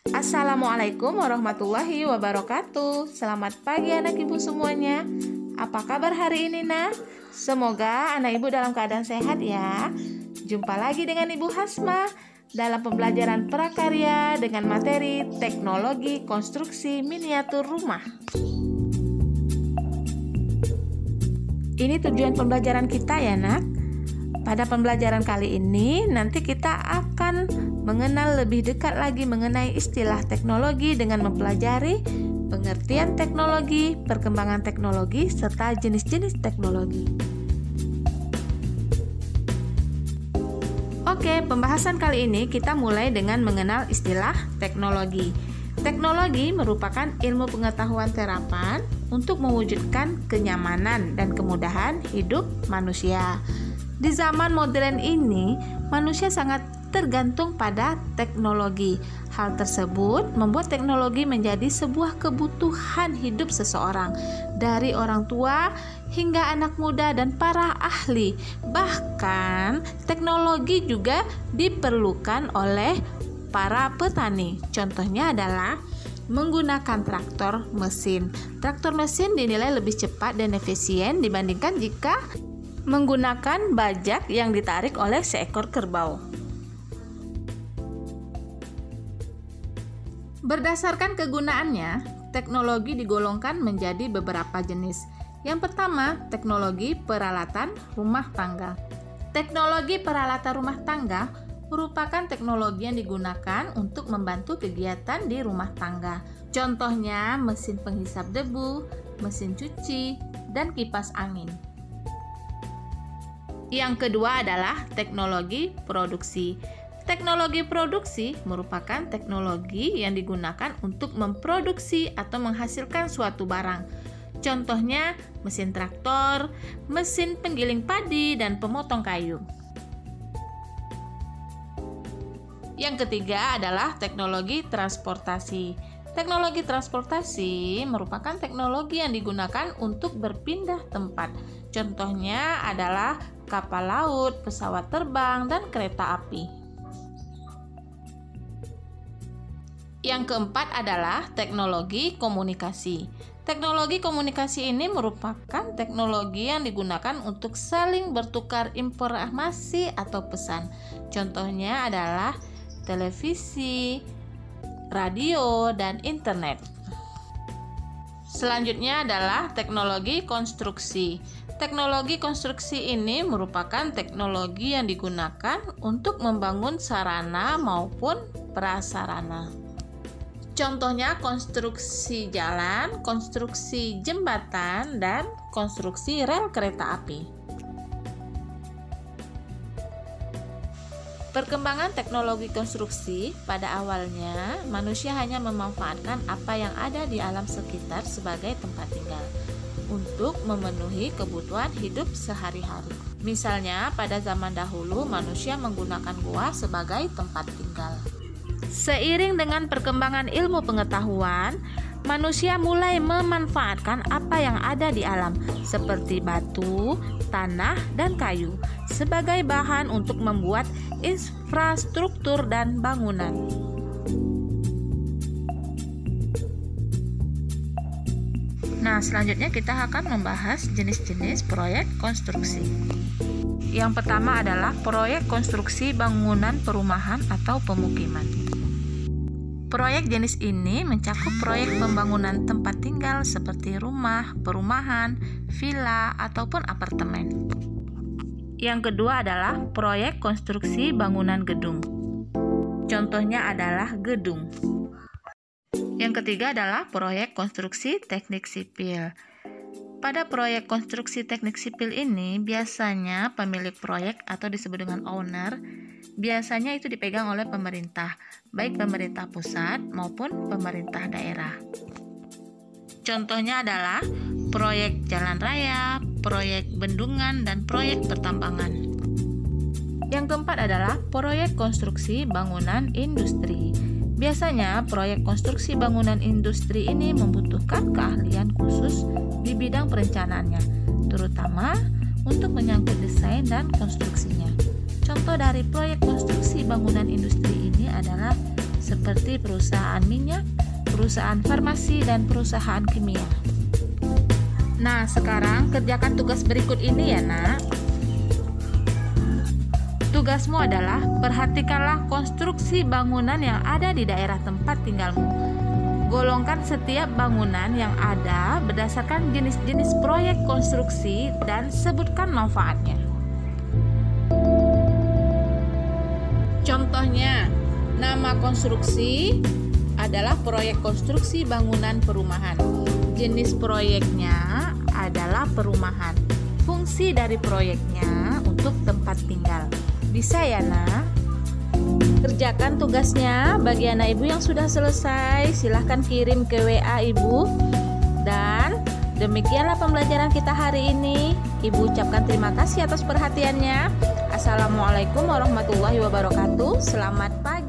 Assalamualaikum warahmatullahi wabarakatuh. Selamat pagi anak ibu semuanya. Apa kabar hari ini nak? Semoga anak ibu dalam keadaan sehat ya. Jumpa lagi dengan Ibu Hasma dalam pembelajaran prakarya dengan materi teknologi konstruksi miniatur rumah. Ini tujuan pembelajaran kita ya nak. Pada pembelajaran kali ini nanti kita akan mengenal lebih dekat lagi mengenai istilah teknologi dengan mempelajari pengertian teknologi, perkembangan teknologi, serta jenis-jenis teknologi. Oke, pembahasan kali ini kita mulai dengan mengenal istilah teknologi. Teknologi merupakan ilmu pengetahuan terapan untuk mewujudkan kenyamanan dan kemudahan hidup manusia. Di zaman modern ini, manusia sangat tergantung pada teknologi. Hal tersebut membuat teknologi menjadi sebuah kebutuhan hidup seseorang, dari orang tua hingga anak muda dan para ahli. Bahkan, teknologi juga diperlukan oleh para petani. Contohnya adalah menggunakan traktor mesin. Traktor mesin dinilai lebih cepat dan efisien dibandingkan jika menggunakan bajak yang ditarik oleh seekor kerbau. Berdasarkan kegunaannya, teknologi digolongkan menjadi beberapa jenis. Yang pertama, teknologi peralatan rumah tangga. Teknologi peralatan rumah tangga merupakan teknologi yang digunakan untuk membantu kegiatan di rumah tangga. Contohnya mesin penghisap debu, mesin cuci, dan kipas angin. Yang kedua adalah teknologi produksi. Teknologi produksi merupakan teknologi yang digunakan untuk memproduksi atau menghasilkan suatu barang. Contohnya mesin traktor, mesin penggiling padi, dan pemotong kayu. Yang ketiga adalah teknologi transportasi. Teknologi transportasi merupakan teknologi yang digunakan untuk berpindah tempat. Contohnya adalah kapal laut, pesawat terbang, dan kereta api. Yang keempat adalah teknologi komunikasi. Teknologi komunikasi ini merupakan teknologi yang digunakan untuk saling bertukar informasi atau pesan. Contohnya adalah televisi, radio, dan internet. Selanjutnya adalah teknologi konstruksi. Teknologi konstruksi ini merupakan teknologi yang digunakan untuk membangun sarana maupun prasarana. Contohnya konstruksi jalan, konstruksi jembatan, dan konstruksi rel kereta api. Perkembangan teknologi konstruksi pada awalnya manusia hanya memanfaatkan apa yang ada di alam sekitar sebagai tempat tinggal untuk memenuhi kebutuhan hidup sehari-hari. Misalnya pada zaman dahulu manusia menggunakan gua sebagai tempat tinggal. Seiring dengan perkembangan ilmu pengetahuan, manusia mulai memanfaatkan apa yang ada di alam seperti batu, tanah, dan kayu sebagai bahan untuk membuat infrastruktur dan bangunan. Nah, selanjutnya kita akan membahas jenis-jenis proyek konstruksi. Yang pertama adalah proyek konstruksi bangunan perumahan atau pemukiman. Proyek jenis ini mencakup proyek pembangunan tempat tinggal seperti rumah, perumahan, villa, ataupun apartemen. Yang kedua adalah proyek konstruksi bangunan gedung. Contohnya adalah gedung. Yang ketiga adalah proyek konstruksi teknik sipil. Pada proyek konstruksi teknik sipil ini, biasanya pemilik proyek atau disebut dengan owner, biasanya itu dipegang oleh pemerintah, baik pemerintah pusat maupun pemerintah daerah. Contohnya adalah proyek jalan raya, proyek bendungan, dan proyek pertambangan. Yang keempat adalah proyek konstruksi bangunan industri. Biasanya proyek konstruksi bangunan industri ini membutuhkan keahlian khusus di bidang perencanaannya, terutama untuk menyangkut desain dan konstruksinya. Contoh dari proyek konstruksi bangunan industri ini adalah seperti perusahaan minyak, perusahaan farmasi, dan perusahaan kimia. Nah, sekarang kerjakan tugas berikut ini ya, Nak. Tugasmu adalah perhatikanlah konstruksi bangunan yang ada di daerah tempat tinggalmu. Golongkan setiap bangunan yang ada berdasarkan jenis-jenis proyek konstruksi dan sebutkan manfaatnya. Contohnya, nama konstruksi adalah proyek konstruksi bangunan perumahan. Jenis proyeknya adalah perumahan. Fungsi dari proyeknya untuk tempat tinggal. Bisa ya, Nak? Kerjakan tugasnya. Bagi anak ibu yang sudah selesai, silahkan kirim ke WA ibu. Dan demikianlah pembelajaran kita hari ini. Ibu ucapkan terima kasih atas perhatiannya. Assalamualaikum warahmatullahi wabarakatuh. Selamat pagi.